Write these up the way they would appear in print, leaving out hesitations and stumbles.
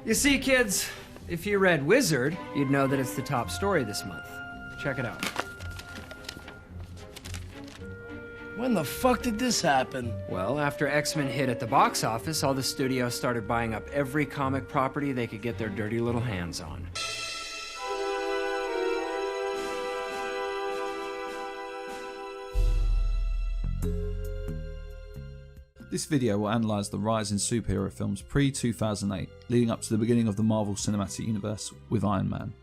You see, kids, if you read Wizard, you'd know that it's the top story this month. Check it out. When the fuck did this happen? Well, after X-Men hit at the box office, all the studios started buying up every comic property they could get their dirty little hands on. This video will analyse the rise in superhero films pre-2008, leading up to the beginning of the Marvel Cinematic Universe with Iron Man.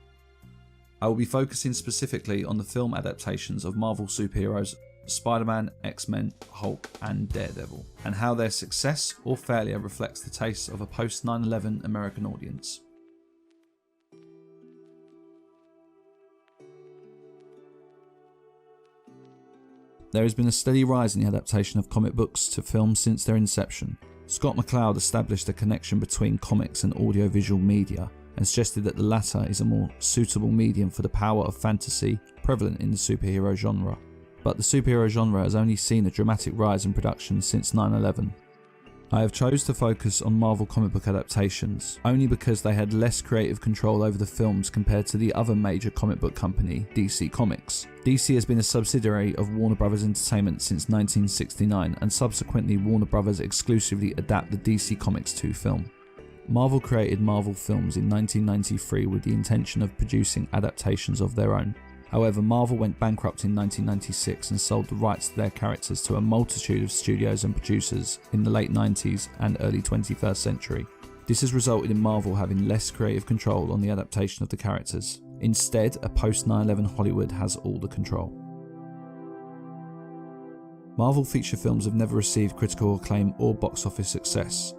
I will be focusing specifically on the film adaptations of Marvel superheroes Spider-Man, X-Men, Hulk and Daredevil, and how their success or failure reflects the tastes of a post-9/11 American audience. There has been a steady rise in the adaptation of comic books to film since their inception. Scott McCloud established a connection between comics and audiovisual media and suggested that the latter is a more suitable medium for the power of fantasy prevalent in the superhero genre. But the superhero genre has only seen a dramatic rise in production since 9/11. I have chose to focus on Marvel comic book adaptations, only because they had less creative control over the films compared to the other major comic book company, DC Comics. DC has been a subsidiary of Warner Bros. Entertainment since 1969, and subsequently Warner Bros. Exclusively adapt the DC Comics to film. Marvel created Marvel Films in 1993 with the intention of producing adaptations of their own. However, Marvel went bankrupt in 1996 and sold the rights to their characters to a multitude of studios and producers in the late 90s and early 21st century. This has resulted in Marvel having less creative control on the adaptation of the characters. Instead, a post-9/11 Hollywood has all the control. Marvel feature films have never received critical acclaim or box office success.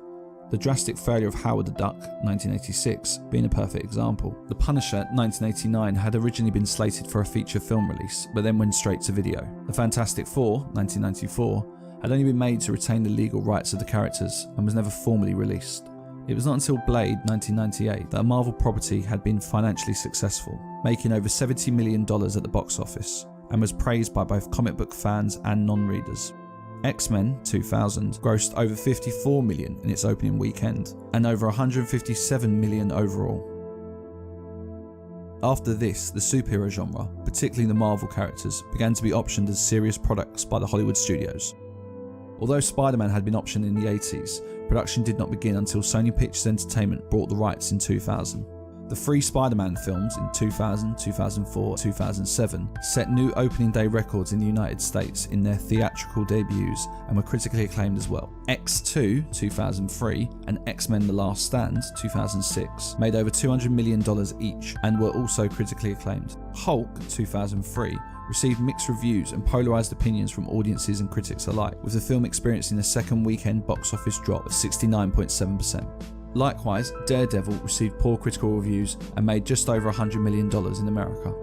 The drastic failure of Howard the Duck, 1986, being a perfect example. The Punisher, 1989, had originally been slated for a feature film release, but then went straight to video. The Fantastic Four, 1994, had only been made to retain the legal rights of the characters and was never formally released. It was not until Blade, 1998, that a Marvel property had been financially successful, making over $70 million at the box office, and was praised by both comic book fans and non-readers. X-Men 2000 grossed over $54 million in its opening weekend, and over $157 million overall. After this, the superhero genre, particularly the Marvel characters, began to be optioned as serious products by the Hollywood studios. Although Spider-Man had been optioned in the 80s, production did not begin until Sony Pictures Entertainment bought the rights in 2000. The three Spider-Man films in 2000, 2004, 2007 set new opening day records in the United States in their theatrical debuts and were critically acclaimed as well. X2 2003 and X-Men The Last Stand 2006 made over $200 million each and were also critically acclaimed. Hulk 2003 received mixed reviews and polarised opinions from audiences and critics alike, with the film experiencing a second weekend box office drop of 69.7%. Likewise, Daredevil received poor critical reviews and made just over $100 million in America.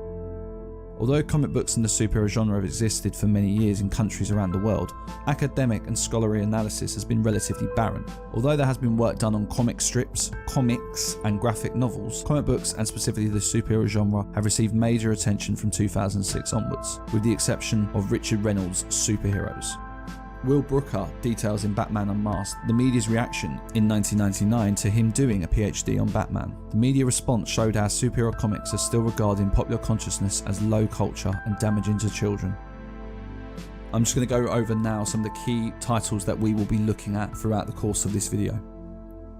Although comic books and the superhero genre have existed for many years in countries around the world, academic and scholarly analysis has been relatively barren. Although there has been work done on comic strips, comics and graphic novels, comic books and specifically the superhero genre have received major attention from 2006 onwards, with the exception of Richard Reynolds' Superheroes. Will Brooker details in Batman Unmasked the media's reaction in 1999 to him doing a PhD on Batman. The media response showed how superhero comics are still regarded in popular consciousness as low culture and damaging to children. I'm just going to go over now some of the key titles that we will be looking at throughout the course of this video.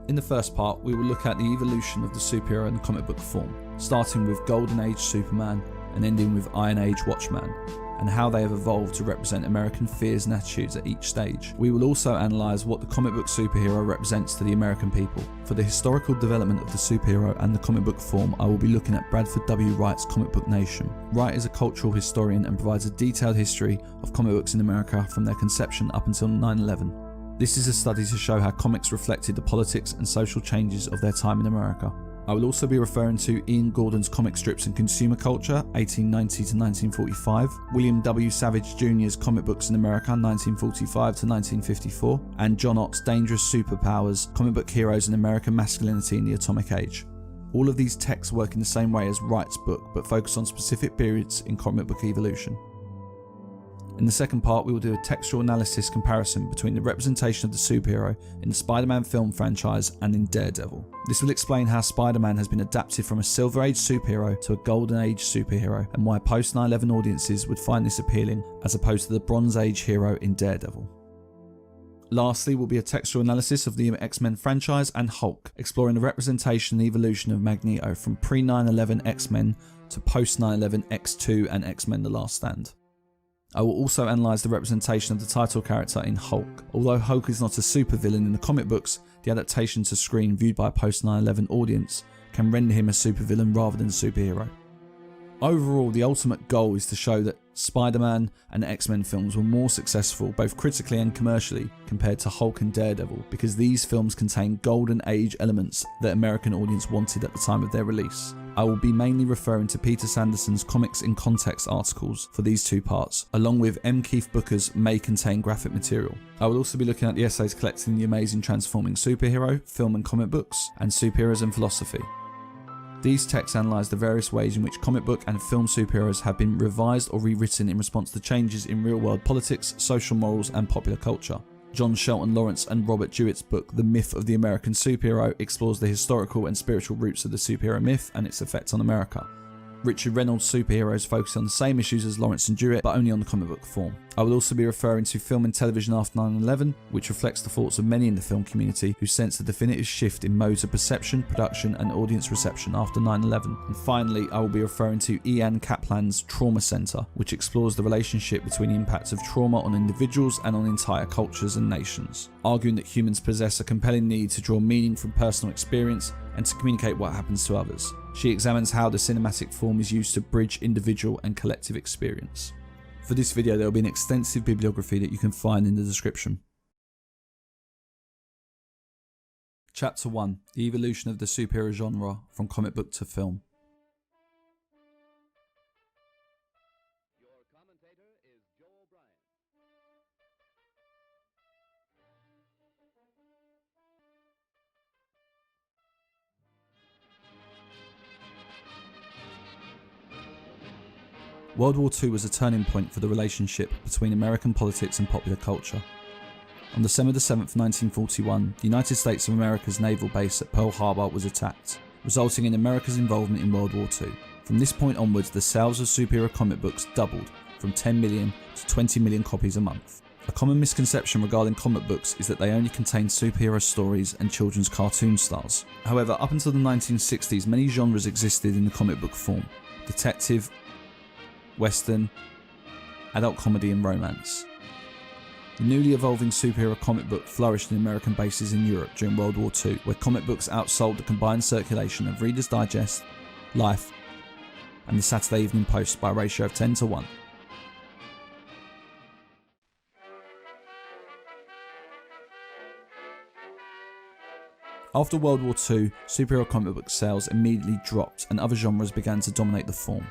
In the first part, we will look at the evolution of the superhero in the comic book form, starting with Golden Age Superman and ending with Iron Age Watchman, and how they have evolved to represent American fears and attitudes at each stage. We will also analyse what the comic book superhero represents to the American people. For the historical development of the superhero and the comic book form, I will be looking at Bradford W. Wright's Comic Book Nation. Wright is a cultural historian and provides a detailed history of comic books in America from their conception up until 9/11. This is a study to show how comics reflected the politics and social changes of their time in America. I will also be referring to Ian Gordon's Comic Strips and Consumer Culture, 1890 to 1945, William W. Savage Jr.'s Comic Books in America, 1945 to 1954, and John Ott's Dangerous Superpowers, Comic Book Heroes in American Masculinity in the Atomic Age. All of these texts work in the same way as Wright's book, but focus on specific periods in comic book evolution. In the second part, we will do a textual analysis comparison between the representation of the superhero in the Spider-Man film franchise and in Daredevil. This will explain how Spider-Man has been adapted from a Silver Age superhero to a Golden Age superhero, and why post-9/11 audiences would find this appealing as opposed to the Bronze Age hero in Daredevil. Lastly will be a textual analysis of the X-Men franchise and Hulk, exploring the representation and evolution of Magneto from pre-9/11 X-Men to post-9/11 X2 and X-Men The Last Stand. I will also analyse the representation of the title character in Hulk. Although Hulk is not a supervillain in the comic books, the adaptation to screen viewed by a post-9/11 audience can render him a supervillain rather than a superhero. Overall, the ultimate goal is to show that Spider-Man and X-Men films were more successful both critically and commercially compared to Hulk and Daredevil, because these films contain golden age elements that American audience wanted at the time of their release. I will be mainly referring to Peter Sanderson's Comics in Context articles for these two parts, along with M. Keith Booker's May Contain Graphic Material. I will also be looking at the essays collecting The Amazing Transforming Superhero, Film and Comic Books, and Superheroes and Philosophy. These texts analyse the various ways in which comic book and film superheroes have been revised or rewritten in response to changes in real-world politics, social morals and popular culture. John Shelton Lawrence and Robert Jewett's book The Myth of the American Superhero explores the historical and spiritual roots of the superhero myth and its effect on America. Richard Reynolds' superheroes focus on the same issues as Lawrence and Jewett, but only on the comic book form. I will also be referring to Film and Television After 9/11, which reflects the thoughts of many in the film community who sense a definitive shift in modes of perception, production and audience reception after 9/11. And finally, I will be referring to Ian Kaplan's Trauma Center, which explores the relationship between the impacts of trauma on individuals and on entire cultures and nations, arguing that humans possess a compelling need to draw meaning from personal experience and to communicate what happens to others. She examines how the cinematic form is used to bridge individual and collective experience. For this video, there will be an extensive bibliography that you can find in the description. Chapter 1. The evolution of the superhero genre from comic book to film. World War II was a turning point for the relationship between American politics and popular culture. On December 7, 1941, the United States of America's naval base at Pearl Harbor was attacked, resulting in America's involvement in World War II. From this point onwards, the sales of superhero comic books doubled from 10 million to 20 million copies a month. A common misconception regarding comic books is that they only contain superhero stories and children's cartoon stars. However, up until the 1960s, many genres existed in the comic book form: detective, western, adult comedy and romance. The newly evolving superhero comic book flourished in American bases in Europe during World War II, where comic books outsold the combined circulation of Reader's Digest, Life and the Saturday Evening Post by a ratio of 10 to 1. After World War II, superhero comic book sales immediately dropped and other genres began to dominate the form.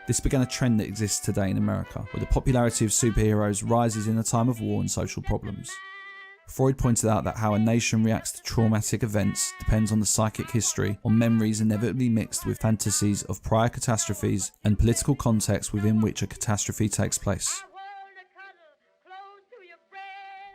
This began a trend that exists today in America, where the popularity of superheroes rises in a time of war and social problems. Freud pointed out that how a nation reacts to traumatic events depends on the psychic history, on memories inevitably mixed with fantasies of prior catastrophes and political context within which a catastrophe takes place.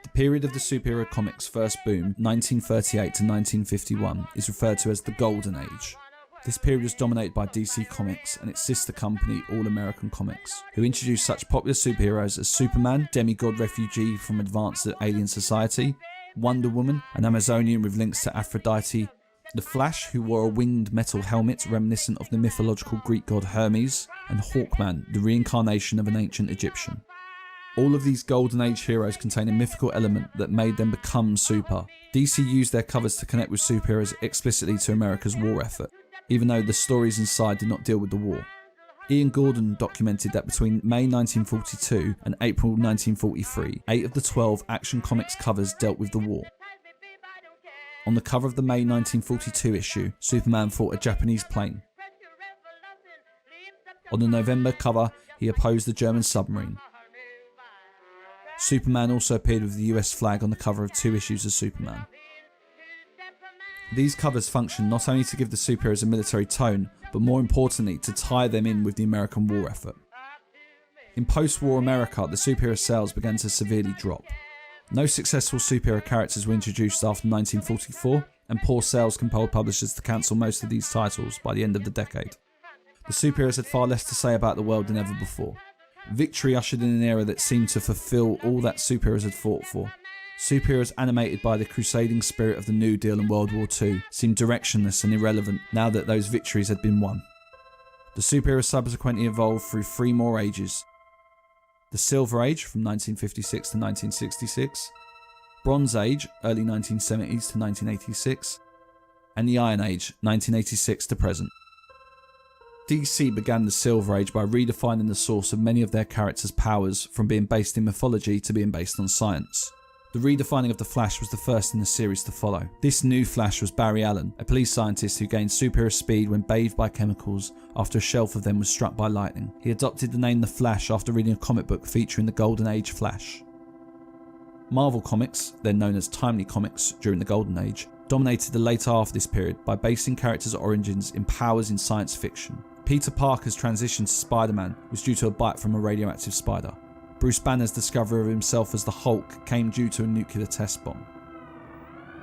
The period of the superhero comics' first boom, 1938 to 1951, is referred to as the Golden Age. This period was dominated by DC Comics and its sister company, All American Comics, who introduced such popular superheroes as Superman, demigod refugee from advanced alien society, Wonder Woman, an Amazonian with links to Aphrodite, The Flash, who wore a winged metal helmet reminiscent of the mythological Greek god Hermes, and Hawkman, the reincarnation of an ancient Egyptian. All of these Golden Age heroes contain a mythical element that made them become super. DC used their covers to connect with superheroes explicitly to America's war effort, even though the stories inside did not deal with the war. Ian Gordon documented that between May 1942 and April 1943, 8 of the 12 Action Comics covers dealt with the war. On the cover of the May 1942 issue, Superman fought a Japanese plane. On the November cover, he opposed the German submarine. Superman also appeared with the US flag on the cover of 2 issues of Superman. These covers function not only to give the superheroes a military tone, but more importantly to tie them in with the American war effort. In post-war America, the superhero sales began to severely drop. No successful superhero characters were introduced after 1944, and poor sales compelled publishers to cancel most of these titles by the end of the decade. The superheroes had far less to say about the world than ever before. Victory ushered in an era that seemed to fulfill all that superheroes had fought for. Superheroes animated by the crusading spirit of the New Deal and World War II seemed directionless and irrelevant now that those victories had been won. The superheroes subsequently evolved through 3 more ages. The Silver Age from 1956 to 1966, Bronze Age, early 1970s to 1986, and the Iron Age, 1986 to present. DC began the Silver Age by redefining the source of many of their characters' powers from being based in mythology to being based on science. The redefining of the Flash was the first in the series to follow. This new Flash was Barry Allen, a police scientist who gained superior speed when bathed by chemicals after a shelf of them was struck by lightning. He adopted the name The Flash after reading a comic book featuring the Golden Age Flash. Marvel Comics, then known as Timely Comics during the Golden Age, dominated the later half of this period by basing characters' origins in powers in science fiction. Peter Parker's transition to Spider-Man was due to a bite from a radioactive spider. Bruce Banner's discovery of himself as the Hulk came due to a nuclear test bomb.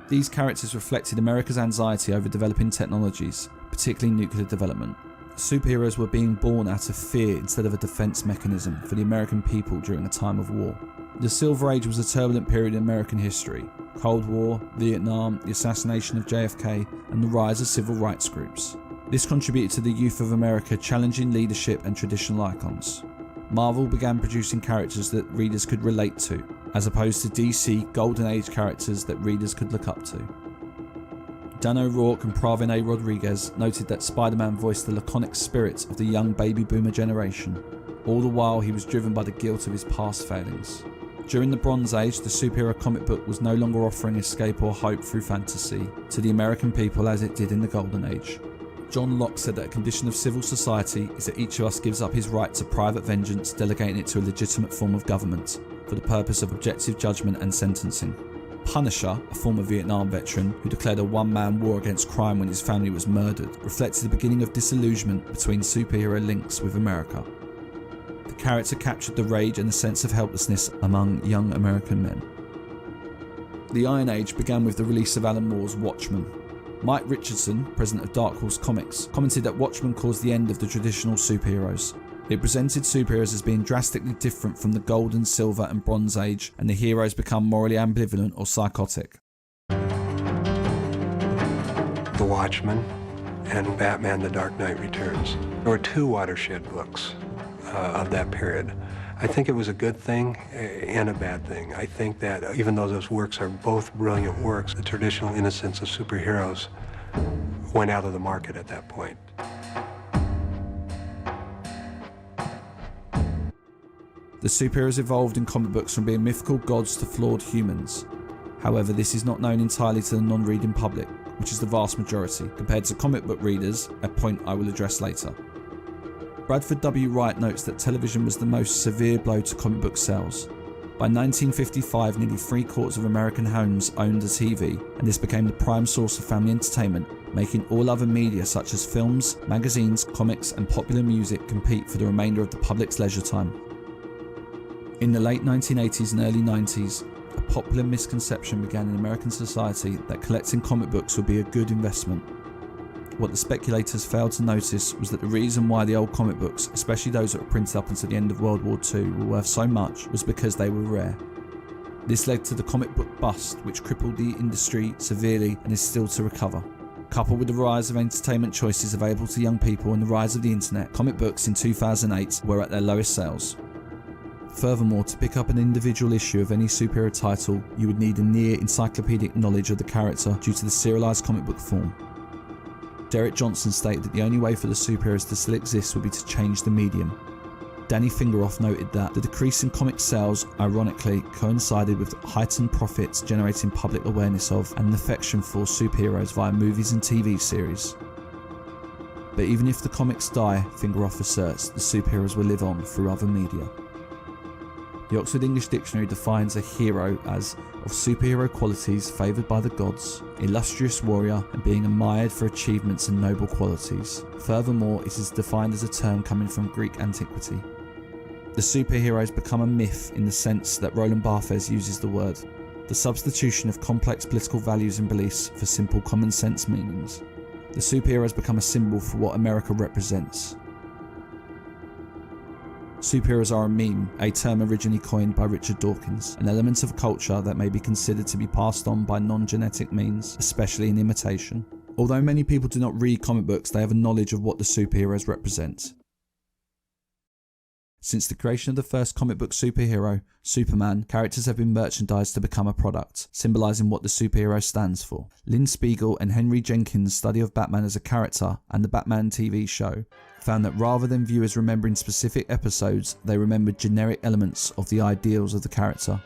These characters reflected America's anxiety over developing technologies, particularly nuclear development. Superheroes were being born out of fear instead of a defense mechanism for the American people during a time of war. The Silver Age was a turbulent period in American history. Cold War, Vietnam, the assassination of JFK, and the rise of civil rights groups. This contributed to the youth of America challenging leadership and traditional icons. Marvel began producing characters that readers could relate to, as opposed to DC Golden Age characters that readers could look up to. Dan O'Rourke and Pravin A. Rodriguez noted that Spider-Man voiced the laconic spirit of the young baby boomer generation. All the while he was driven by the guilt of his past failings. During the Bronze Age, the superhero comic book was no longer offering escape or hope through fantasy to the American people as it did in the Golden Age. John Locke said that a condition of civil society is that each of us gives up his right to private vengeance, delegating it to a legitimate form of government for the purpose of objective judgment and sentencing. Punisher, a former Vietnam veteran who declared a one-man war against crime when his family was murdered, reflected the beginning of disillusionment between superhero links with America. The character captured the rage and the sense of helplessness among young American men. The Iron Age began with the release of Alan Moore's Watchmen. Mike Richardson, president of Dark Horse Comics, commented that Watchmen caused the end of the traditional superheroes. It presented superheroes as being drastically different from the Golden, Silver and Bronze Age, and the heroes become morally ambivalent or psychotic. The Watchmen and Batman The Dark Knight Returns. There were 2 watershed books of that period. I think it was a good thing and a bad thing. I think that even though those works are both brilliant works, the traditional innocence of superheroes went out of the market at that point. The superheroes evolved in comic books from being mythical gods to flawed humans. However, this is not known entirely to the non-reading public, which is the vast majority, compared to comic book readers, a point I will address later. Bradford W. Wright notes that television was the most severe blow to comic book sales. By 1955, nearly 3/4 of American homes owned a TV, and this became the prime source of family entertainment, making all other media such as films, magazines, comics, and popular music compete for the remainder of the public's leisure time. In the late 1980s and early 90s, a popular misconception began in American society that collecting comic books would be a good investment. What the speculators failed to notice was that the reason why the old comic books, especially those that were printed up until the end of World War II, were worth so much was because they were rare. This led to the comic book bust, which crippled the industry severely and is still to recover. Coupled with the rise of entertainment choices available to young people and the rise of the internet, comic books in 2008 were at their lowest sales. Furthermore, to pick up an individual issue of any superhero title, you would need a near encyclopedic knowledge of the character due to the serialized comic book form. Derek Johnson stated that the only way for the superheroes to still exist would be to change the medium. Danny Fingeroff noted that the decrease in comic sales ironically coincided with heightened profits generating public awareness of and an affection for superheroes via movies and TV series. But even if the comics die, Fingeroff asserts, the superheroes will live on through other media. The Oxford English Dictionary defines a hero as of superhero qualities favoured by the gods, illustrious warrior, and being admired for achievements and noble qualities. Furthermore, it is defined as a term coming from Greek antiquity. The superheroes become a myth in the sense that Roland Barthes uses the word, the substitution of complex political values and beliefs for simple common sense meanings. The superheroes become a symbol for what America represents. Superheroes are a meme, a term originally coined by Richard Dawkins, an element of culture that may be considered to be passed on by non-genetic means, especially in imitation. Although many people do not read comic books, they have a knowledge of what the superheroes represent. Since the creation of the first comic book superhero, Superman, characters have been merchandised to become a product, symbolising what the superhero stands for. Lynn Spiegel and Henry Jenkins' study of Batman as a character and the Batman TV show found that rather than viewers remembering specific episodes, they remembered generic elements of the ideals of the character.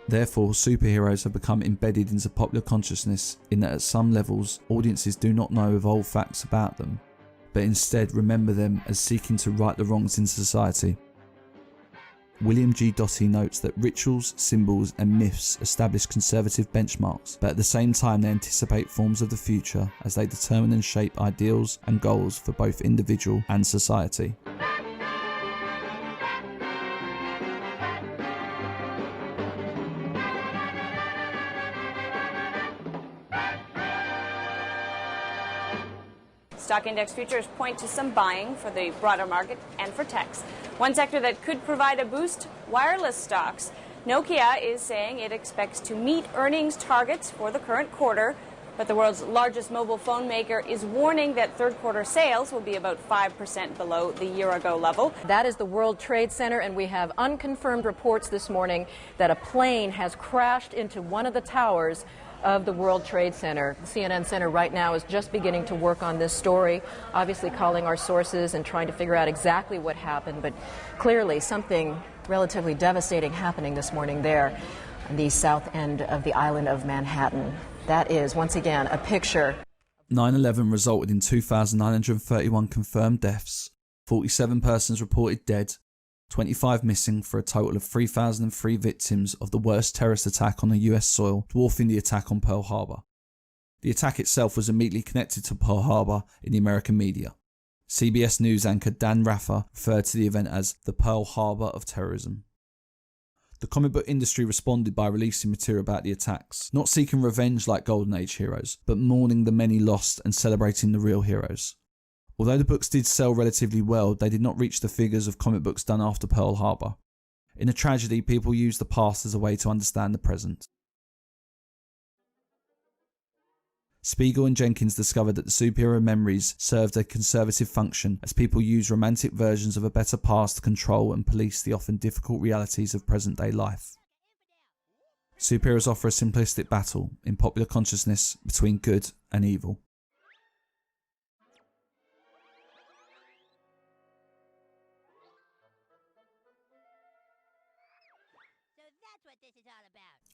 Therefore, superheroes have become embedded into popular consciousness in that at some levels, audiences do not know evolved facts about them, but instead remember them as seeking to right the wrongs in society. William G. Doty notes that rituals, symbols and myths establish conservative benchmarks, but at the same time they anticipate forms of the future as they determine and shape ideals and goals for both individual and society. Stock index futures point to some buying for the broader market and for techs. One sector that could provide a boost, wireless stocks. Nokia is saying it expects to meet earnings targets for the current quarter, but the world's largest mobile phone maker is warning that third quarter sales will be about 5% below the year-ago level. That is the World Trade Center, and we have unconfirmed reports this morning that a plane has crashed into one of the towers of the World Trade Center. The CNN Center right now is just beginning to work on this story, obviously calling our sources and trying to figure out exactly what happened, but clearly something relatively devastating happening this morning there on the south end of the island of Manhattan. That is, once again, a picture. 9/11 resulted in 2,931 confirmed deaths, 47 persons reported dead, 25 missing for a total of 3,003 victims of the worst terrorist attack on US soil, dwarfing the attack on Pearl Harbor. The attack itself was immediately connected to Pearl Harbor in the American media. CBS News anchor Dan Raffer referred to the event as the Pearl Harbor of terrorism. The comic book industry responded by releasing material about the attacks, not seeking revenge like Golden Age heroes, but mourning the many lost and celebrating the real heroes. Although the books did sell relatively well, they did not reach the figures of comic books done after Pearl Harbor. In a tragedy, people use the past as a way to understand the present. Spiegel and Jenkins discovered that the superhero memories served a conservative function as people use romantic versions of a better past to control and police the often difficult realities of present-day life. Superheroes offer a simplistic battle in popular consciousness between good and evil.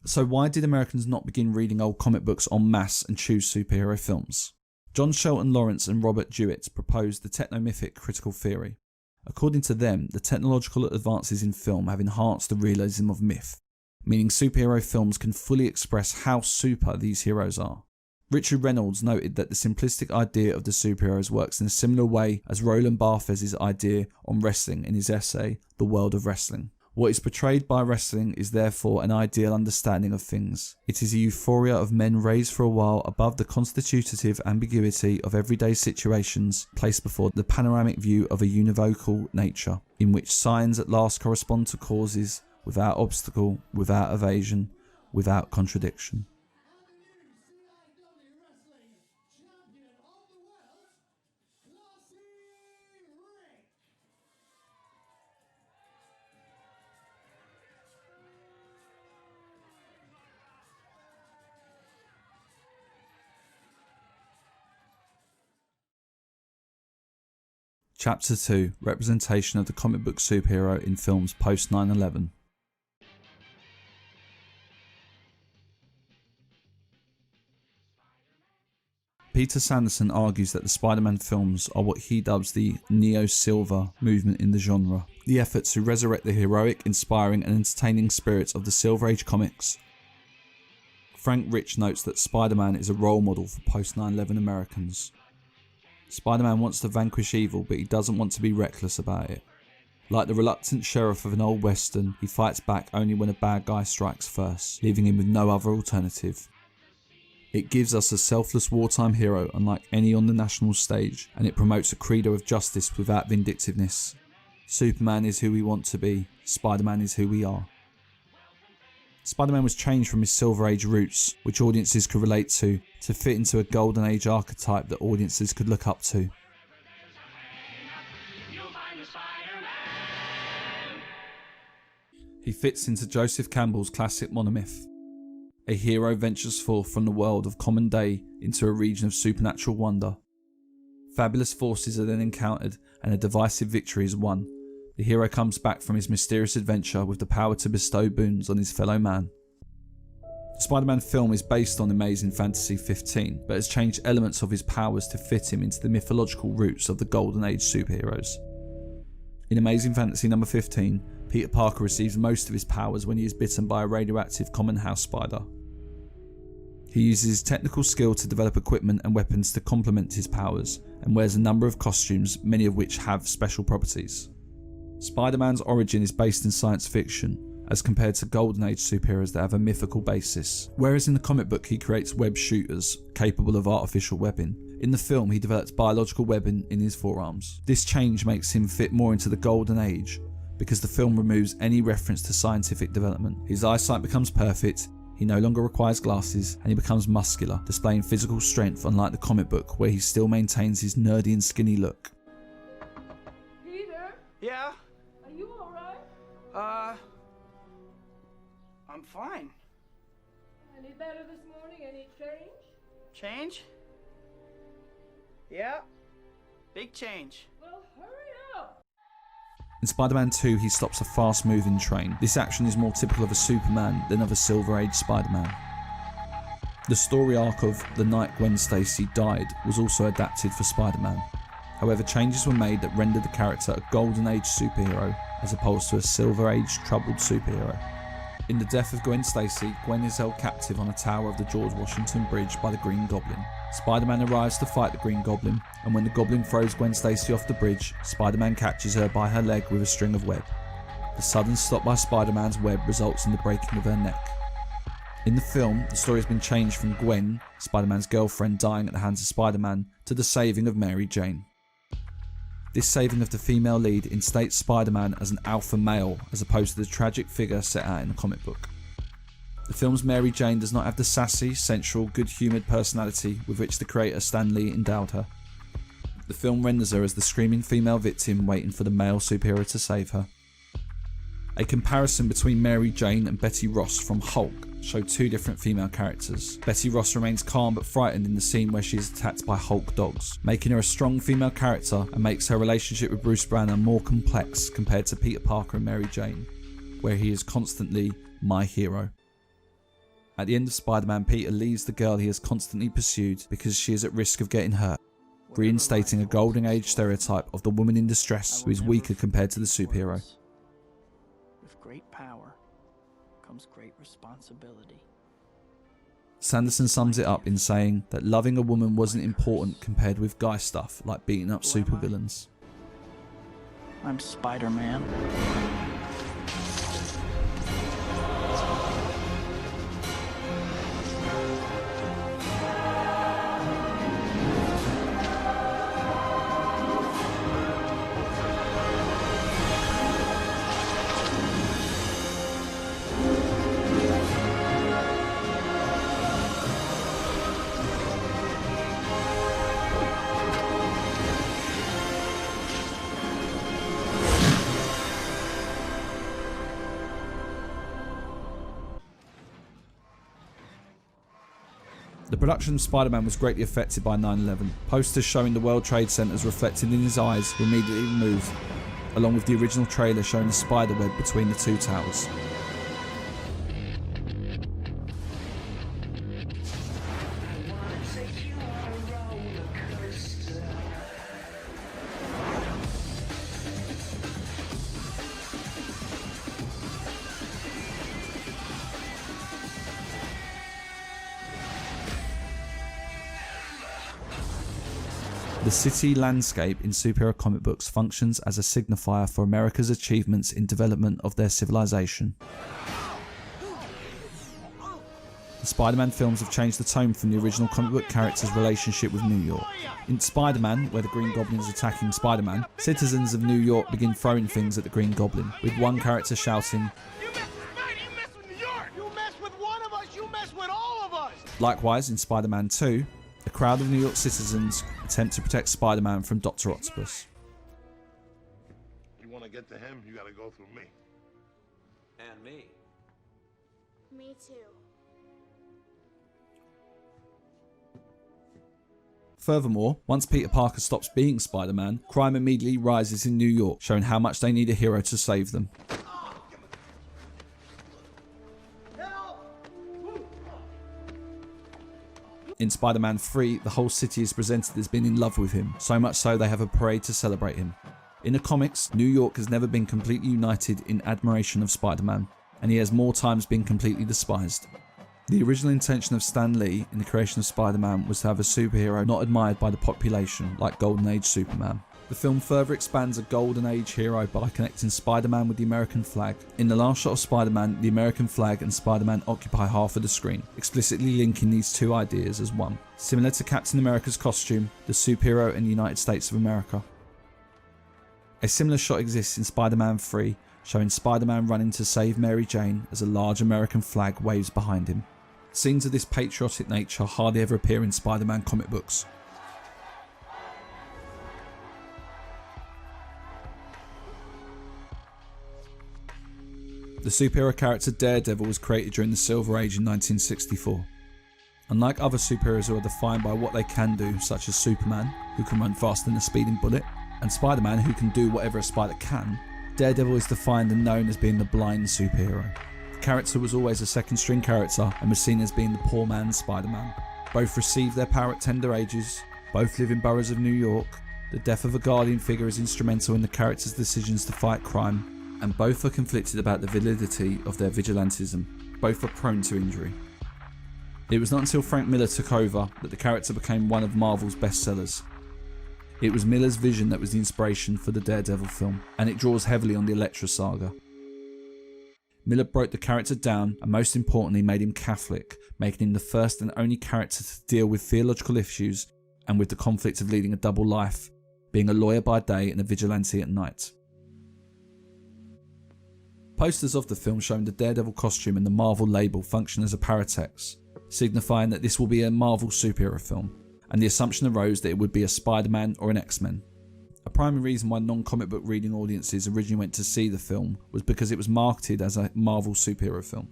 So why did Americans not begin reading old comic books en masse and choose superhero films? John Shelton Lawrence and Robert Jewett proposed the technomythic critical theory. According to them, the technological advances in film have enhanced the realism of myth, meaning superhero films can fully express how super these heroes are. Richard Reynolds noted that the simplistic idea of the superheroes works in a similar way as Roland Barthes' idea on wrestling in his essay, The World of Wrestling. What is portrayed by wrestling is therefore an ideal understanding of things. It is a euphoria of men raised for a while above the constitutive ambiguity of everyday situations, placed before the panoramic view of a univocal nature, in which signs at last correspond to causes, without obstacle, without evasion, without contradiction. Chapter 2. Representation of the comic book superhero in films post 9/11. Peter Sanderson argues that the Spider-Man films are what he dubs the neo-silver movement in the genre, the effort to resurrect the heroic, inspiring and entertaining spirit of the Silver Age comics. Frank Rich notes that Spider-Man is a role model for post 9/11 Americans. Spider-Man wants to vanquish evil, but he doesn't want to be reckless about it. Like the reluctant sheriff of an old western, he fights back only when a bad guy strikes first, leaving him with no other alternative. It gives us a selfless wartime hero unlike any on the national stage, and it promotes a credo of justice without vindictiveness. Superman is who we want to be, Spider-Man is who we are. Spider-Man was changed from his Silver Age roots, which audiences could relate to fit into a Golden Age archetype that audiences could look up to. He fits into Joseph Campbell's classic monomyth. A hero ventures forth from the world of common day into a region of supernatural wonder. Fabulous forces are then encountered and a divisive victory is won. The hero comes back from his mysterious adventure with the power to bestow boons on his fellow man. The Spider-Man film is based on Amazing Fantasy 15, but has changed elements of his powers to fit him into the mythological roots of the Golden Age superheroes. In Amazing Fantasy number 15, Peter Parker receives most of his powers when he is bitten by a radioactive common house spider. He uses his technical skill to develop equipment and weapons to complement his powers, and wears a number of costumes, many of which have special properties. Spider-Man's origin is based in science fiction, as compared to Golden Age superheroes that have a mythical basis. Whereas in the comic book he creates web shooters, capable of artificial webbing, in the film he develops biological webbing in his forearms. This change makes him fit more into the Golden Age, because the film removes any reference to scientific development. His eyesight becomes perfect, he no longer requires glasses, and he becomes muscular, displaying physical strength unlike the comic book where he still maintains his nerdy and skinny look. Peter? Yeah? Are you alright? I'm fine. Any better this morning? Any change? Change? Yeah. Big change. Well, hurry up! In Spider-Man 2 he stops a fast moving train. This action is more typical of a Superman than of a Silver Age Spider-Man. The story arc of the night Gwen Stacy died was also adapted for Spider-Man. However, changes were made that rendered the character a Golden Age superhero as opposed to a Silver Age troubled superhero. In the death of Gwen Stacy, Gwen is held captive on a tower of the George Washington Bridge by the Green Goblin. Spider-Man arrives to fight the Green Goblin, and when the Goblin throws Gwen Stacy off the bridge, Spider-Man catches her by her leg with a string of web. The sudden stop by Spider-Man's web results in the breaking of her neck. In the film, the story has been changed from Gwen, Spider-Man's girlfriend, dying at the hands of Spider-Man, to the saving of Mary Jane. This saving of the female lead instates Spider-Man as an alpha male as opposed to the tragic figure set out in the comic book. The film's Mary Jane does not have the sassy, sensual, good-humoured personality with which the creator Stan Lee endowed her. The film renders her as the screaming female victim waiting for the male superhero to save her. A comparison between Mary Jane and Betty Ross from Hulk show two different female characters. Betty Ross remains calm but frightened in the scene where she is attacked by Hulk dogs, making her a strong female character and makes her relationship with Bruce Banner more complex compared to Peter Parker and Mary Jane, where he is constantly my hero. At the end of Spider-Man, Peter leaves the girl he has constantly pursued because she is at risk of getting hurt, reinstating a Golden Age stereotype of the woman in distress who is weaker compared to the superhero. With great power comes great responsibility. Sanderson sums it up in saying that loving a woman wasn't important compared with guy stuff like beating up supervillains. I'm Spider-Man. The production of Spider-Man was greatly affected by 9/11. Posters showing the World Trade Centers reflected in his eyes were immediately removed, along with the original trailer showing the spiderweb between the two towers. The city landscape in superhero comic books functions as a signifier for America's achievements in development of their civilization. The Spider-Man films have changed the tone from the original comic book character's relationship with New York. In Spider-Man, where the Green Goblin is attacking Spider-Man, citizens of New York begin throwing things at the Green Goblin, with one character shouting, "You mess with Spidey, you mess with New York! You mess with one of us, you mess with all of us!" Likewise, in Spider-Man 2, a crowd of New York citizens attempt to protect Spider-Man from Dr. Octopus. You want to get to him, you got to go through me. And me. Me too. Furthermore, once Peter Parker stops being Spider-Man, crime immediately rises in New York, showing how much they need a hero to save them. In Spider-Man 3, the whole city is presented as being in love with him, so much so they have a parade to celebrate him. In the comics, New York has never been completely united in admiration of Spider-Man, and he has more times been completely despised. The original intention of Stan Lee in the creation of Spider-Man was to have a superhero not admired by the population, like Golden Age Superman. The film further expands a Golden Age hero by connecting Spider-Man with the American flag. In the last shot of Spider-Man, the American flag and Spider-Man occupy half of the screen, explicitly linking these two ideas as one. Similar to Captain America's costume, the superhero in the United States of America. A similar shot exists in Spider-Man 3, showing Spider-Man running to save Mary Jane as a large American flag waves behind him. Scenes of this patriotic nature hardly ever appear in Spider-Man comic books. The superhero character Daredevil was created during the Silver Age in 1964. Unlike other superheroes who are defined by what they can do, such as Superman, who can run faster than a speeding bullet, and Spider-Man, who can do whatever a spider can, Daredevil is defined and known as being the blind superhero. The character was always a second string character and was seen as being the poor man's Spider-Man. Both received their power at tender ages, both live in boroughs of New York, the death of a guardian figure is instrumental in the character's decisions to fight crime, and both are conflicted about the validity of their vigilantism. Both are prone to injury. It was not until Frank Miller took over that the character became one of Marvel's bestsellers. It was Miller's vision that was the inspiration for the Daredevil film, and it draws heavily on the Elektra saga. Miller broke the character down and most importantly made him Catholic, making him the first and only character to deal with theological issues and with the conflict of leading a double life, being a lawyer by day and a vigilante at night. Posters of the film showing the Daredevil costume and the Marvel label function as a paratext, signifying that this will be a Marvel superhero film, and the assumption arose that it would be a Spider-Man or an X-Men. A primary reason why non-comic book reading audiences originally went to see the film was because it was marketed as a Marvel superhero film.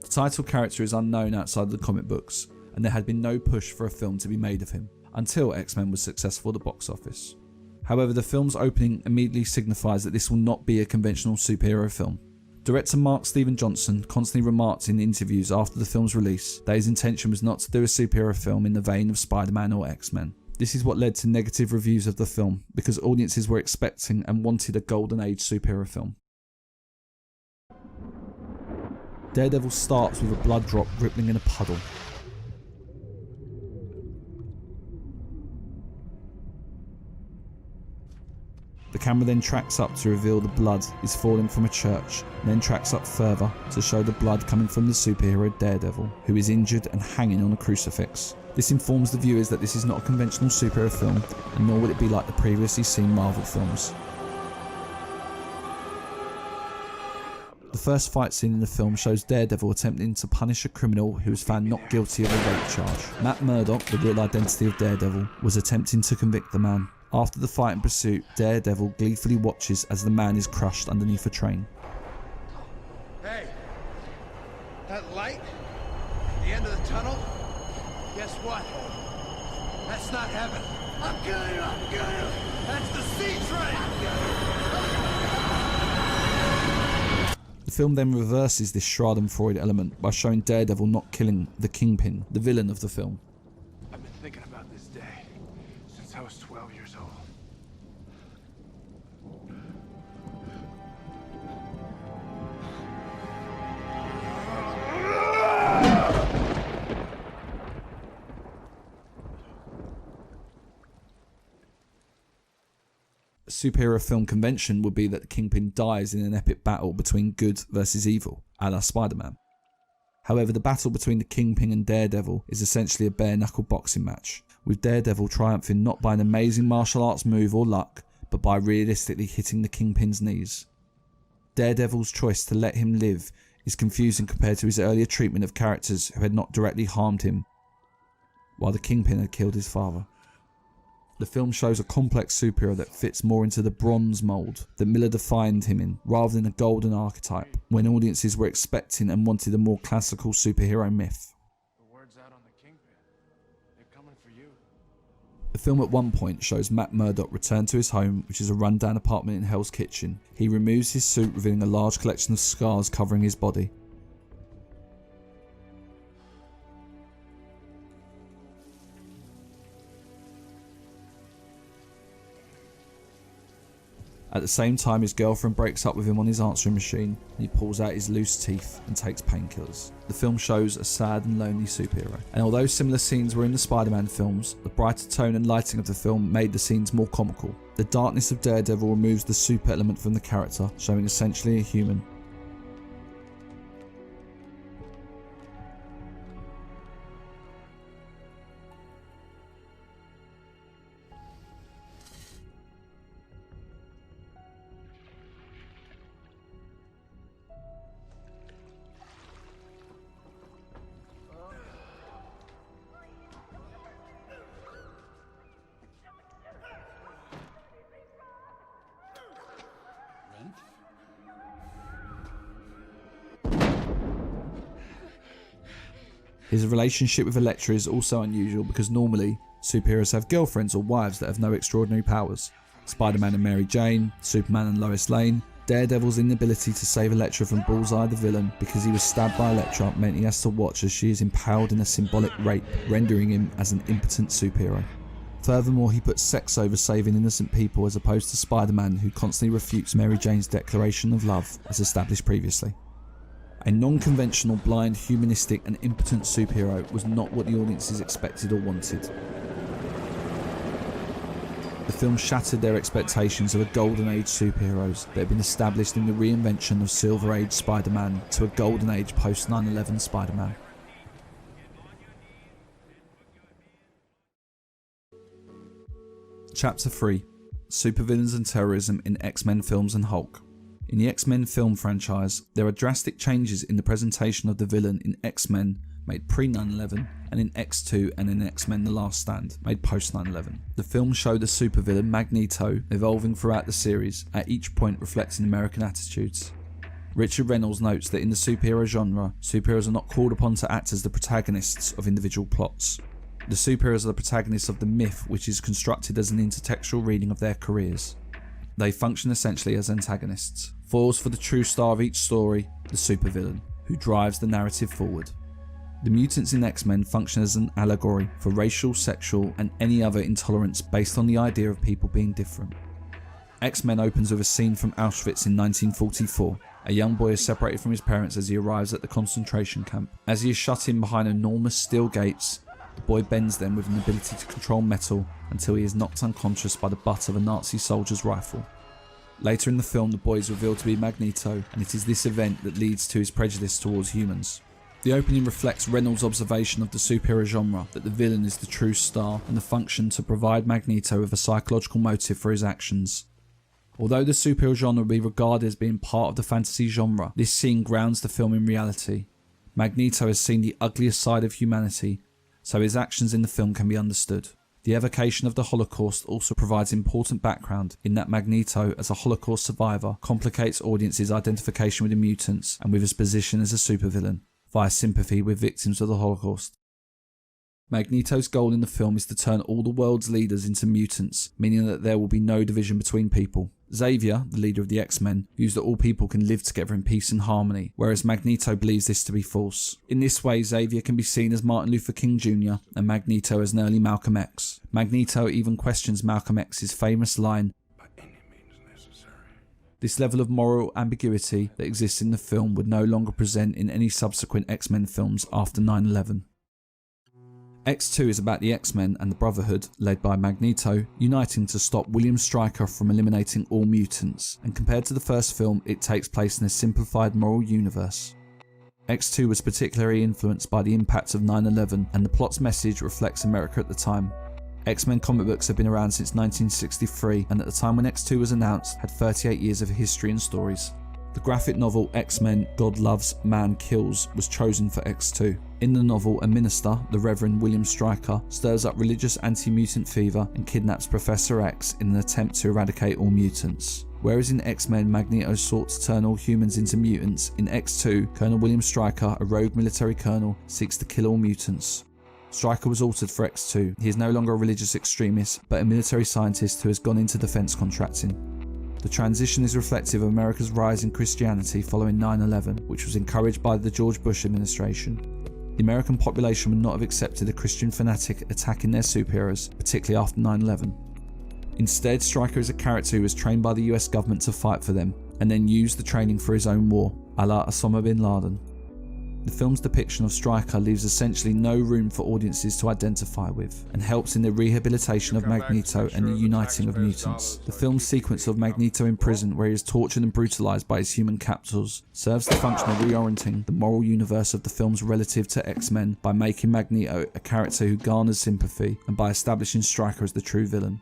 The title character is unknown outside of the comic books, and there had been no push for a film to be made of him, until X-Men was successful at the box office. However, the film's opening immediately signifies that this will not be a conventional superhero film. Director Mark Steven Johnson constantly remarked in interviews after the film's release that his intention was not to do a superhero film in the vein of Spider-Man or X-Men. This is what led to negative reviews of the film, because audiences were expecting and wanted a Golden Age superhero film. Daredevil starts with a blood drop rippling in a puddle. The camera then tracks up to reveal the blood is falling from a church, and then tracks up further to show the blood coming from the superhero Daredevil, who is injured and hanging on a crucifix. This informs the viewers that this is not a conventional superhero film, and nor would it be like the previously seen Marvel films. The first fight scene in the film shows Daredevil attempting to punish a criminal who was found not guilty of a rape charge. Matt Murdock, the real identity of Daredevil, was attempting to convict the man. After the fight and pursuit, Daredevil gleefully watches as the man is crushed underneath a train. Hey, that light at the end of the tunnel, guess what? That's not heaven. I'm killing you, I'm killing you. That's the C-train. The film then reverses this Schadenfreude element by showing Daredevil not killing the Kingpin, the villain of the film. I've been thinking about this day since I was 12 years old. A superhero film convention would be that the Kingpin dies in an epic battle between good versus evil, a la Spider-Man. However, the battle between the Kingpin and Daredevil is essentially a bare-knuckle boxing match, with Daredevil triumphing not by an amazing martial arts move or luck, but by realistically hitting the Kingpin's knees. Daredevil's choice to let him live is confusing compared to his earlier treatment of characters who had not directly harmed him, while the Kingpin had killed his father. The film shows a complex superhero that fits more into the bronze mould that Miller defined him in, rather than a golden archetype, when audiences were expecting and wanted a more classical superhero myth. The word's out on the Kingpin. They're coming for you. The film at one point shows Matt Murdock return to his home, which is a rundown apartment in Hell's Kitchen. He removes his suit, revealing a large collection of scars covering his body. At the same time, his girlfriend breaks up with him on his answering machine, and he pulls out his loose teeth and takes painkillers. The film shows a sad and lonely superhero. And although similar scenes were in the Spider-Man films, the brighter tone and lighting of the film made the scenes more comical. The darkness of Daredevil removes the super element from the character, showing essentially a human. His relationship with Elektra is also unusual because normally, superheroes have girlfriends or wives that have no extraordinary powers. Spider-Man and Mary Jane, Superman and Lois Lane. Daredevil's inability to save Elektra from Bullseye the villain because he was stabbed by Elektra meant he has to watch as she is impaled in a symbolic rape, rendering him as an impotent superhero. Furthermore, he puts sex over saving innocent people as opposed to Spider-Man, who constantly refutes Mary Jane's declaration of love as established previously. A non-conventional, blind, humanistic and impotent superhero was not what the audiences expected or wanted. The film shattered their expectations of a golden age superheroes that had been established in the reinvention of Silver Age Spider-Man to a golden age post-9/11 Spider-Man. Chapter 3: Supervillains and Terrorism in X-Men Films and Hulk. In the X-Men film franchise, there are drastic changes in the presentation of the villain in X-Men, made pre-9/11, and in X2 and in X-Men The Last Stand, made post-9/11. The films show the supervillain Magneto evolving throughout the series, at each point reflecting American attitudes. Richard Reynolds notes that in the superhero genre, superheroes are not called upon to act as the protagonists of individual plots. The superheroes are the protagonists of the myth, which is constructed as an intertextual reading of their careers. They function essentially as antagonists, foils for the true star of each story, the supervillain, who drives the narrative forward. The mutants in X-Men function as an allegory for racial, sexual, and any other intolerance based on the idea of people being different. X-Men opens with a scene from Auschwitz in 1944. A young boy is separated from his parents as he arrives at the concentration camp. As he is shut in behind enormous steel gates, the boy bends them with an ability to control metal until he is knocked unconscious by the butt of a Nazi soldier's rifle. Later in the film, the boy is revealed to be Magneto, and it is this event that leads to his prejudice towards humans. The opening reflects Reynolds' observation of the superhero genre, that the villain is the true star and the function to provide Magneto with a psychological motive for his actions. Although the superhero genre will be regarded as being part of the fantasy genre, this scene grounds the film in reality. Magneto has seen the ugliest side of humanity, so his actions in the film can be understood. The evocation of the Holocaust also provides important background in that Magneto, as a Holocaust survivor, complicates audiences' identification with the mutants and with his position as a supervillain, via sympathy with victims of the Holocaust. Magneto's goal in the film is to turn all the world's leaders into mutants, meaning that there will be no division between people. Xavier, the leader of the X-Men, views that all people can live together in peace and harmony, whereas Magneto believes this to be false. In this way, Xavier can be seen as Martin Luther King Jr. and Magneto as an early Malcolm X. Magneto even questions Malcolm X's famous line, "By any means necessary." This level of moral ambiguity that exists in the film would no longer present in any subsequent X-Men films after 9/11. X2 is about the X-Men and the Brotherhood, led by Magneto, uniting to stop William Stryker from eliminating all mutants, and compared to the first film, it takes place in a simplified moral universe. X2 was particularly influenced by the impact of 9/11, and the plot's message reflects America at the time. X-Men comic books have been around since 1963, and at the time when X2 was announced, had 38 years of history and stories. The graphic novel X-Men God Loves, Man Kills was chosen for X2. In the novel, a minister, the Reverend William Stryker, stirs up religious anti-mutant fever and kidnaps Professor X in an attempt to eradicate all mutants. Whereas in X-Men, Magneto sought to turn all humans into mutants, in X2, Colonel William Stryker, a rogue military colonel, seeks to kill all mutants. Stryker was altered for X2. He is no longer a religious extremist, but a military scientist who has gone into defence contracting. The transition is reflective of America's rise in Christianity following 9/11, which was encouraged by the George Bush administration. The American population would not have accepted a Christian fanatic attacking their superheroes, particularly after 9/11. Instead, Stryker is a character who was trained by the US government to fight for them, and then used the training for his own war, a la Osama bin Laden. The film's depiction of Stryker leaves essentially no room for audiences to identify with, and helps in the rehabilitation of Magneto and the uniting of mutants. The film's sequence of Magneto in prison, where he is tortured and brutalized by his human captors, serves the function of reorienting the moral universe of the films relative to X-Men by making Magneto a character who garners sympathy, and by establishing Stryker as the true villain.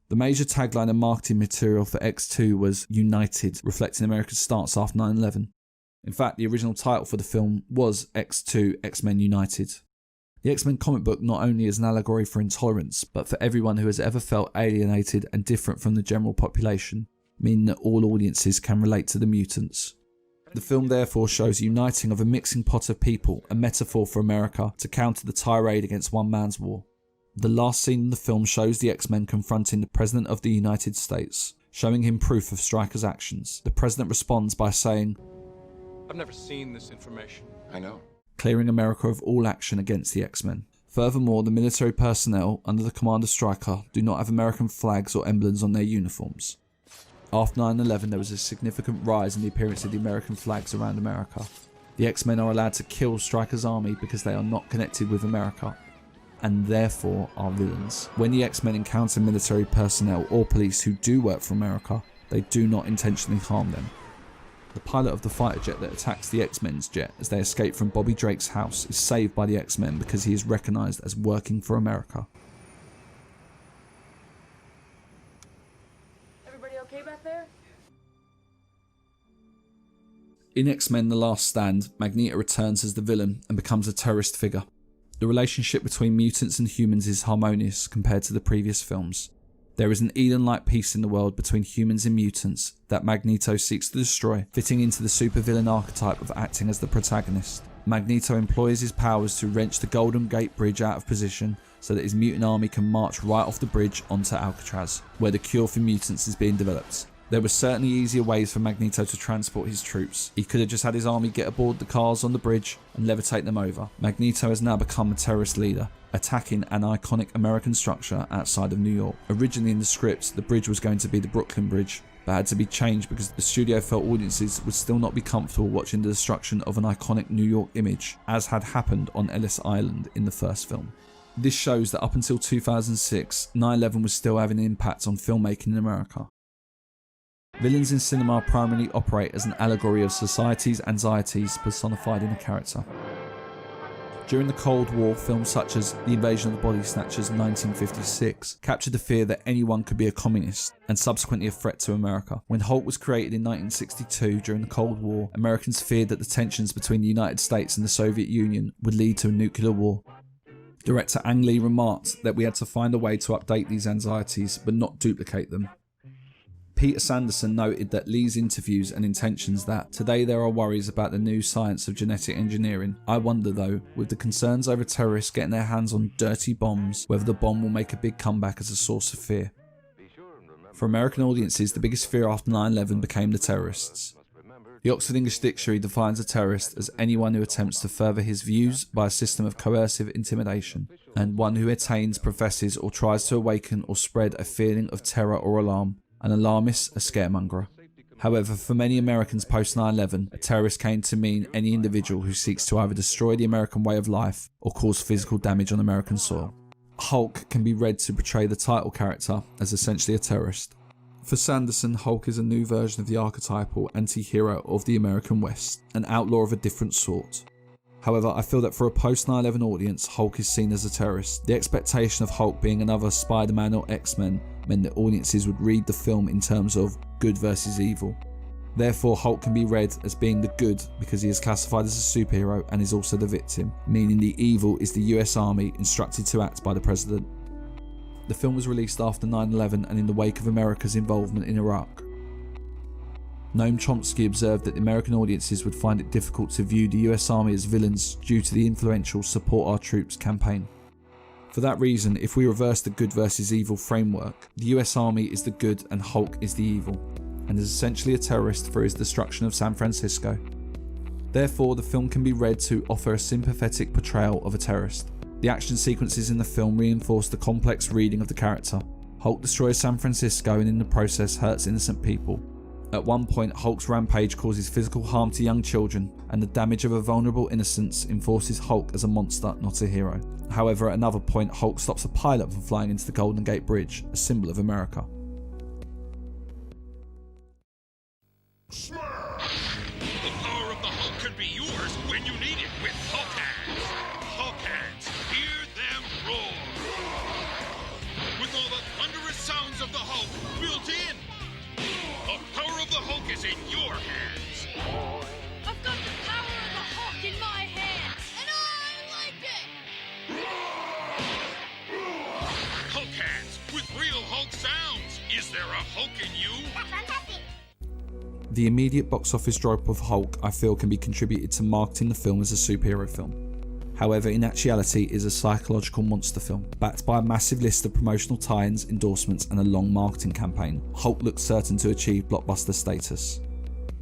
The major tagline and marketing material for X2 was United, reflecting America's stance after 9/11. In fact, the original title for the film was X2 X-Men United. The X-Men comic book not only is an allegory for intolerance, but for everyone who has ever felt alienated and different from the general population, meaning that all audiences can relate to the mutants. The film therefore shows a uniting of a mixing pot of people, a metaphor for America to counter the tirade against one man's war. The last scene in the film shows the X-Men confronting the President of the United States, showing him proof of Stryker's actions. The President responds by saying, "I've never seen this information." "I know." Clearing America of all action against the X-Men. Furthermore, the military personnel under the command of Stryker do not have American flags or emblems on their uniforms. After 9/11, there was a significant rise in the appearance of the American flags around America. The X-Men are allowed to kill Stryker's army because they are not connected with America, and therefore are villains. When the X-Men encounter military personnel or police who do work for America, they do not intentionally harm them. The pilot of the fighter jet that attacks the X-Men's jet as they escape from Bobby Drake's house is saved by the X-Men because he is recognised as working for America. Everybody okay back there? In X-Men The Last Stand, Magneto returns as the villain and becomes a terrorist figure. The relationship between mutants and humans is harmonious compared to the previous films. There is an Eden-like peace in the world between humans and mutants that Magneto seeks to destroy, fitting into the supervillain archetype of acting as the protagonist. Magneto employs his powers to wrench the Golden Gate Bridge out of position so that his mutant army can march right off the bridge onto Alcatraz, where the cure for mutants is being developed. There were certainly easier ways for Magneto to transport his troops. He could have just had his army get aboard the cars on the bridge and levitate them over. Magneto has now become a terrorist leader, attacking an iconic American structure outside of New York. Originally in the scripts, the bridge was going to be the Brooklyn Bridge, but had to be changed because the studio felt audiences would still not be comfortable watching the destruction of an iconic New York image, as had happened on Ellis Island in the first film. This shows that up until 2006, 9/11 was still having an impact on filmmaking in America. Villains in cinema primarily operate as an allegory of society's anxieties personified in a character. During the Cold War, films such as The Invasion of the Body Snatchers 1956 captured the fear that anyone could be a communist, and subsequently a threat to America. When Hulk was created in 1962 during the Cold War, Americans feared that the tensions between the United States and the Soviet Union would lead to a nuclear war. Director Ang Lee remarked that we had to find a way to update these anxieties but not duplicate them. Peter Sanderson noted that Lee's interviews and intentions that, today there are worries about the new science of genetic engineering. I wonder though, with the concerns over terrorists getting their hands on dirty bombs, whether the bomb will make a big comeback as a source of fear. For American audiences, the biggest fear after 9/11 became the terrorists. The Oxford English Dictionary defines a terrorist as anyone who attempts to further his views by a system of coercive intimidation, and one who attains, professes, or tries to awaken or spread a feeling of terror or alarm. An alarmist, a scaremonger. However, for many Americans post 9/11, a terrorist came to mean any individual who seeks to either destroy the American way of life or cause physical damage on American soil. Hulk can be read to portray the title character as essentially a terrorist. For Sanderson, Hulk is a new version of the archetypal anti-hero of the American West, an outlaw of a different sort. However, I feel that for a post 9/11 audience, Hulk is seen as a terrorist. The expectation of Hulk being another Spider-Man or X-Men meant that audiences would read the film in terms of good versus evil. Therefore, Hulk can be read as being the good because he is classified as a superhero and is also the victim, meaning the evil is the US Army instructed to act by the President. The film was released after 9/11 and in the wake of America's involvement in Iraq. Noam Chomsky observed that the American audiences would find it difficult to view the US Army as villains due to the influential Support Our Troops campaign. For that reason, if we reverse the good versus evil framework, the US Army is the good and Hulk is the evil, and is essentially a terrorist for his destruction of San Francisco. Therefore, the film can be read to offer a sympathetic portrayal of a terrorist. The action sequences in the film reinforce the complex reading of the character. Hulk destroys San Francisco and in the process hurts innocent people. At one point, Hulk's rampage causes physical harm to young children, and the damage of a vulnerable innocence enforces Hulk as a monster, not a hero. However, at another point, Hulk stops a pilot from flying into the Golden Gate Bridge, a symbol of America. The power of the Hulk can be yours when you need it with Hulk Hands. Hulk Hands, hear them roar. With all the thunderous sounds of the Hulk built in. The power of the Hulk is in your hands. I've got the power of the Hulk in my hands, and I like it! Hulk Hands, with real Hulk sounds. Is there a Hulk in you? That's fantastic. The immediate box office drop of Hulk, I feel, can be contributed to marketing the film as a superhero film. However, in actuality, it is a psychological monster film, backed by a massive list of promotional tie-ins, endorsements, and a long marketing campaign. Hulk looked certain to achieve blockbuster status.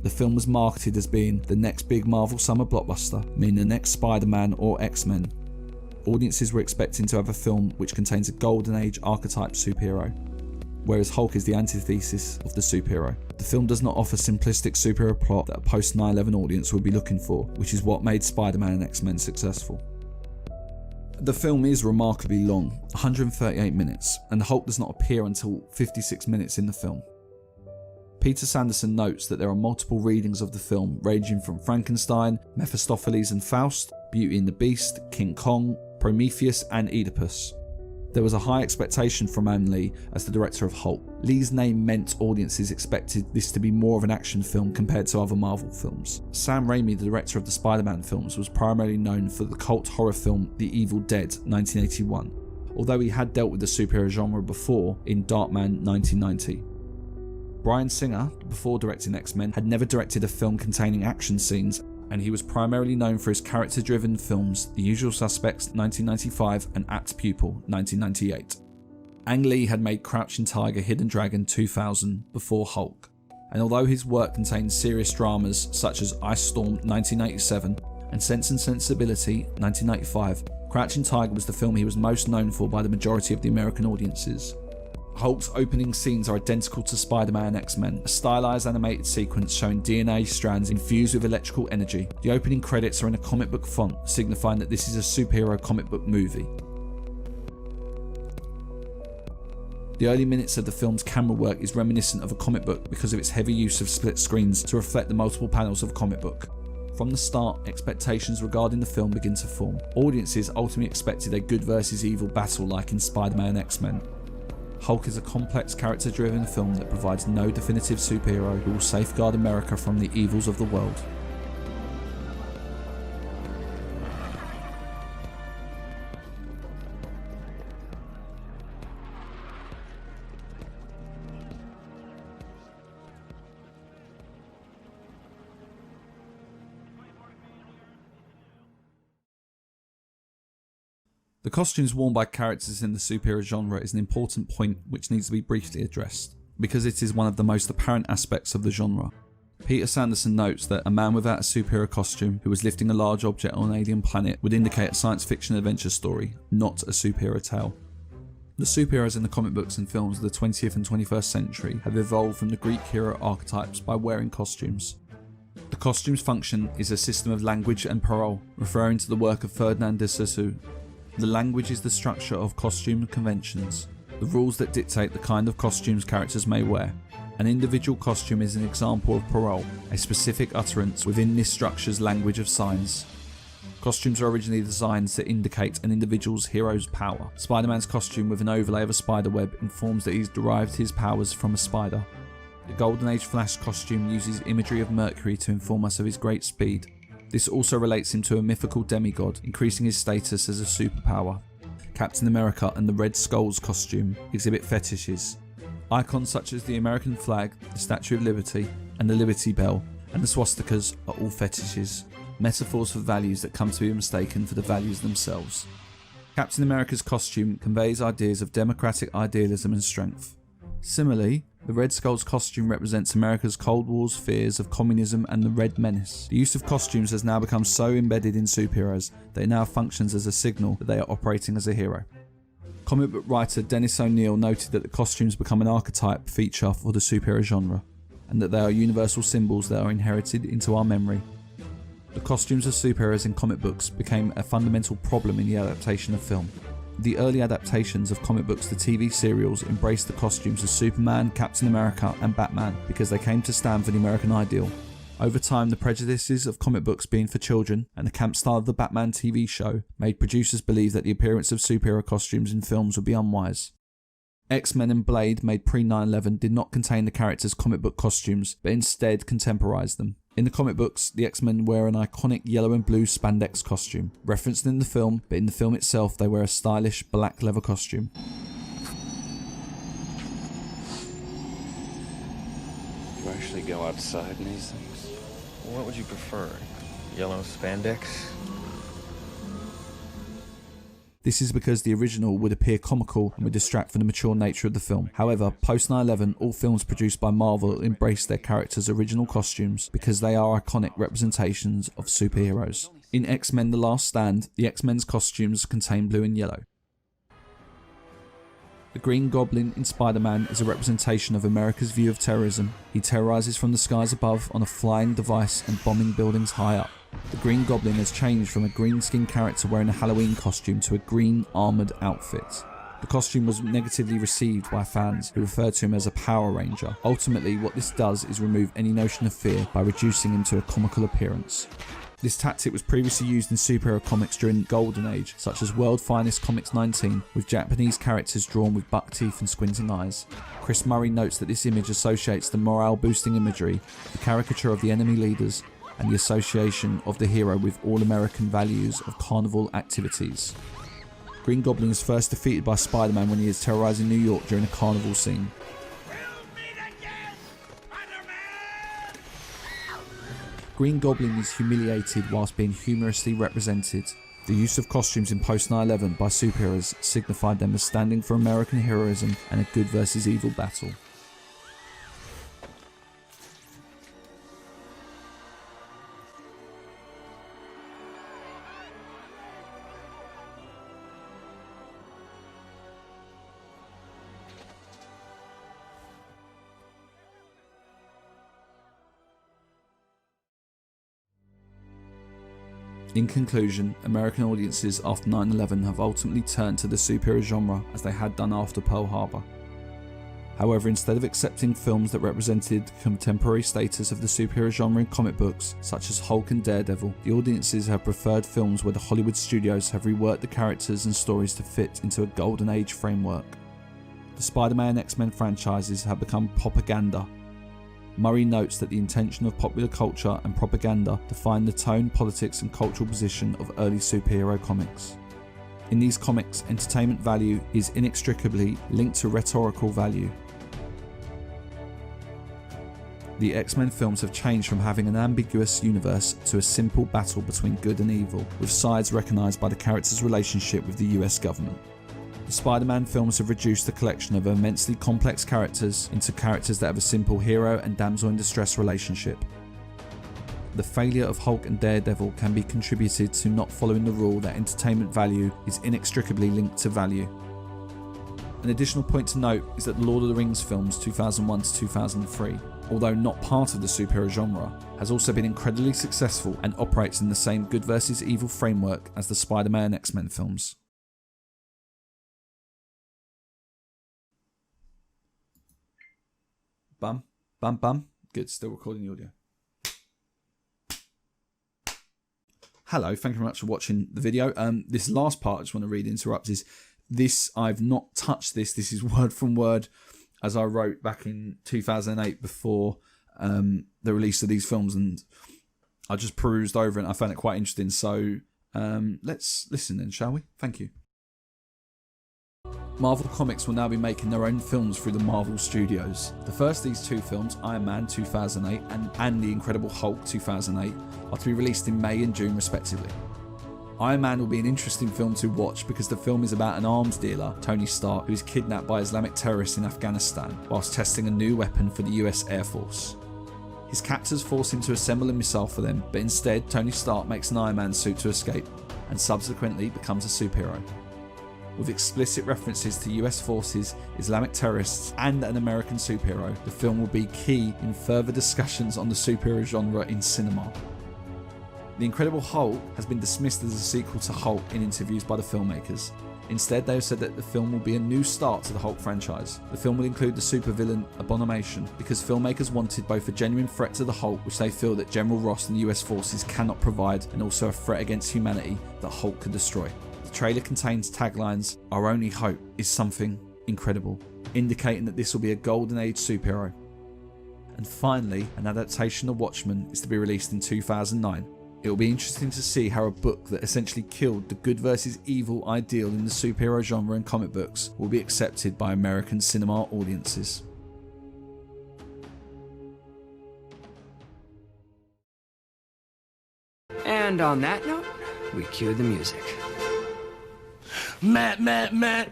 The film was marketed as being the next big Marvel summer blockbuster, meaning the next Spider-Man or X-Men. Audiences were expecting to have a film which contains a golden age archetype superhero, whereas Hulk is the antithesis of the superhero. The film does not offer simplistic superhero plot that a post 9/11 audience would be looking for, which is what made Spider-Man and X-Men successful. The film is remarkably long, 138 minutes, and the Hulk does not appear until 56 minutes in the film. Peter Sanderson notes that there are multiple readings of the film, ranging from Frankenstein, Mephistopheles and Faust, Beauty and the Beast, King Kong, Prometheus and Oedipus. There was a high expectation from Ang Lee as the director of Hulk. Lee's name meant audiences expected this to be more of an action film compared to other Marvel films. Sam Raimi, the director of the Spider-Man films, was primarily known for the cult horror film The Evil Dead 1981, although he had dealt with the superhero genre before in Darkman 1990. Bryan Singer, before directing X-Men, had never directed a film containing action scenes, and he was primarily known for his character-driven films The Usual Suspects 1995 and Apt Pupil 1998. Ang Lee had made Crouching Tiger, Hidden Dragon 2000 before Hulk, and although his work contained serious dramas such as Ice Storm 1987 and Sense and Sensibility 1995, Crouching Tiger was the film he was most known for by the majority of the American audiences. Hulk's opening scenes are identical to Spider-Man and X-Men, a stylized animated sequence showing DNA strands infused with electrical energy. The opening credits are in a comic book font, signifying that this is a superhero comic book movie. The early minutes of the film's camera work is reminiscent of a comic book because of its heavy use of split screens to reflect the multiple panels of a comic book. From the start, expectations regarding the film begin to form. Audiences ultimately expected a good versus evil battle like in Spider-Man and X-Men. Hulk is a complex character-driven film that provides no definitive superhero who will safeguard America from the evils of the world. The costumes worn by characters in the superhero genre is an important point which needs to be briefly addressed, because it is one of the most apparent aspects of the genre. Peter Sanderson notes that a man without a superhero costume who was lifting a large object on an alien planet would indicate a science fiction adventure story, not a superhero tale. The superheroes in the comic books and films of the 20th and 21st century have evolved from the Greek hero archetypes by wearing costumes. The costume's function is a system of language and parole, referring to the work of Ferdinand de Saussure. The language is the structure of costume conventions, the rules that dictate the kind of costumes characters may wear. An individual costume is an example of parole, a specific utterance within this structure's language of signs. Costumes are originally designed to indicate an individual's hero's power. Spider-Man's costume with an overlay of a spider web informs that he's derived his powers from a spider. The Golden Age Flash costume uses imagery of Mercury to inform us of his great speed. This also relates him to a mythical demigod, increasing his status as a superpower. Captain America and the Red Skull's costume exhibit fetishes. Icons such as the American flag, the Statue of Liberty, and the Liberty Bell, and the swastikas are all fetishes, metaphors for values that come to be mistaken for the values themselves. Captain America's costume conveys ideas of democratic idealism and strength. Similarly, the Red Skull's costume represents America's Cold War's fears of communism and the Red Menace. The use of costumes has now become so embedded in superheroes that it now functions as a signal that they are operating as a hero. Comic book writer Dennis O'Neil noted that the costumes become an archetype feature for the superhero genre, and that they are universal symbols that are inherited into our memory. The costumes of superheroes in comic books became a fundamental problem in the adaptation of film. The early adaptations of comic books to TV serials embraced the costumes of Superman, Captain America and Batman because they came to stand for the American ideal. Over time, the prejudices of comic books being for children and the camp style of the Batman TV show made producers believe that the appearance of superhero costumes in films would be unwise. X-Men and Blade, made pre 9/11, did not contain the characters' comic book costumes, but instead contemporized them. In the comic books, the X-Men wear an iconic yellow and blue spandex costume, referenced in the film, but in the film itself they wear a stylish black leather costume. You actually go outside in these things? What would you prefer? Yellow spandex? This is because the original would appear comical and would distract from the mature nature of the film. However, post 9/11, all films produced by Marvel embraced their characters' original costumes because they are iconic representations of superheroes. In X-Men The Last Stand, the X-Men's costumes contain blue and yellow. The Green Goblin in Spider-Man is a representation of America's view of terrorism. He terrorizes from the skies above on a flying device and bombing buildings high up. The Green Goblin has changed from a green-skinned character wearing a Halloween costume to a green armoured outfit. The costume was negatively received by fans who referred to him as a Power Ranger. Ultimately, what this does is remove any notion of fear by reducing him to a comical appearance. This tactic was previously used in superhero comics during the Golden Age, such as World Finest Comics 19, with Japanese characters drawn with buck teeth and squinting eyes. Chris Murray notes that this image associates the morale-boosting imagery, the caricature of the enemy leaders, and the association of the hero with all-American values of carnival activities. Green Goblin is first defeated by Spider-Man when he is terrorizing New York during a carnival scene. Green Goblin is humiliated whilst being humorously represented. The use of costumes in post 9/11 by superheroes signified them as standing for American heroism and a good versus evil battle. In conclusion, American audiences after 9/11 have ultimately turned to the superhero genre as they had done after Pearl Harbor. However, instead of accepting films that represented contemporary status of the superhero genre in comic books, such as Hulk and Daredevil, the audiences have preferred films where the Hollywood studios have reworked the characters and stories to fit into a Golden Age framework. The Spider-Man and X-Men franchises have become propaganda. Murray notes that the intention of popular culture and propaganda defined the tone, politics and cultural position of early superhero comics. In these comics, entertainment value is inextricably linked to rhetorical value. The X-Men films have changed from having an ambiguous universe to a simple battle between good and evil, with sides recognised by the characters' relationship with the US government. The Spider-Man films have reduced the collection of immensely complex characters into characters that have a simple hero and damsel in distress relationship. The failure of Hulk and Daredevil can be contributed to not following the rule that entertainment value is inextricably linked to value. An additional point to note is that the Lord of the Rings films 2001 to 2003, although not part of the superhero genre, has also been incredibly successful and operates in the same good versus evil framework as the Spider-Man and X-Men films. Bum, bum, bum. Good, still recording the audio. Hello, thank you very much for watching the video. This last part I just want to read interrupt is this. I've not touched this. This is word from word as I wrote back in 2008 before the release of these films, and I just perused over it and I found it quite interesting. So let's listen then, shall we? Thank you. Marvel Comics will now be making their own films through the Marvel Studios. The first of these two films, Iron Man 2008 and The Incredible Hulk 2008, are to be released in May and June respectively. Iron Man will be an interesting film to watch because the film is about an arms dealer, Tony Stark, who is kidnapped by Islamic terrorists in Afghanistan whilst testing a new weapon for the US Air Force. His captors force him to assemble a missile for them, but instead Tony Stark makes an Iron Man suit to escape and subsequently becomes a superhero. With explicit references to US forces, Islamic terrorists and an American superhero, the film will be key in further discussions on the superhero genre in cinema. The Incredible Hulk has been dismissed as a sequel to Hulk in interviews by the filmmakers. Instead, they have said that the film will be a new start to the Hulk franchise. The film will include the supervillain Abomination because filmmakers wanted both a genuine threat to the Hulk, which they feel that General Ross and the US forces cannot provide, and also a threat against humanity that Hulk could destroy. The trailer contains taglines, "Our only hope is something incredible," indicating that this will be a golden age superhero. And finally, an adaptation of Watchmen is to be released in 2009. It will be interesting to see how a book that essentially killed the good versus evil ideal in the superhero genre and comic books will be accepted by American cinema audiences. And on that note, we cue the music. Matt, Matt, Matt.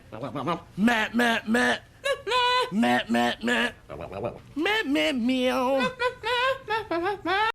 Matt, Matt, Matt. Matt, Matt, Matt. Matt, Matt, meow.